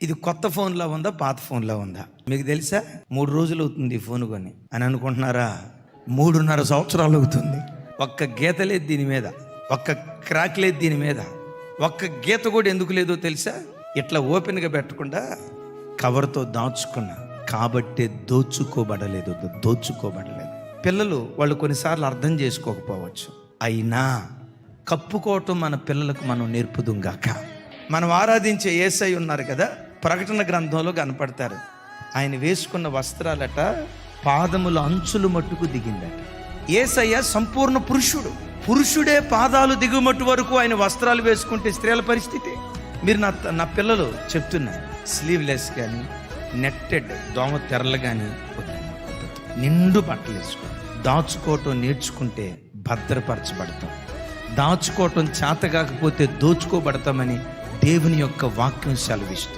ఇది కొత్త ఫోన్లా ఉందా, పాత ఫోన్లా ఉందా? మీకు తెలుసా? 3 రోజులు అవుతుంది ఈ ఫోన్ కొని అని అనుకుంటున్నారా? 3.5 సంవత్సరాలు అవుతుంది. ఒక్క గీత లేదు దీని మీద, ఒక్క క్రాక్ లేదు దీని మీద, ఒక్క గీత కూడా ఎందుకు లేదో తెలుసా? ఇట్లా ఓపెన్గా పెట్టకుండా కవర్తో దాచుకున్నా కాబట్టి దోచుకోబడలేదు. పిల్లలు వాళ్ళు కొన్నిసార్లు అర్థం చేసుకోకపోవచ్చు, అయినా కప్పుకోవటం మన పిల్లలకు మనం నేర్పుదుంగాక. మనం ఆరాధించే యేసయ్య ఉన్నారు కదా, ప్రకటన గ్రంథంలో కనపడతారు. ఆయన వేసుకున్న వస్త్రాలట పాదముల అంచులు మట్టుకు దిగిందట. యేసయ్య సంపూర్ణ పురుషుడే పాదాలు దిగుమట్టు వరకు ఆయన వస్త్రాలు వేసుకుంటే స్త్రీల పరిస్థితి. మీరు నా పిల్లలు చెప్తున్నా, స్లీవ్లెస్ కానీ నెట్టెడ్ దోమ తెరలు కానీ నిండు బట్టలు వేసుకో. దాచుకోవటం నేర్చుకుంటే భద్రపరచబడతాం. దాచుకోవటం చేత కాకపోతే దోచుకోబడతామని దేవుని యొక్క వాక్యం సెలవిస్తుంది.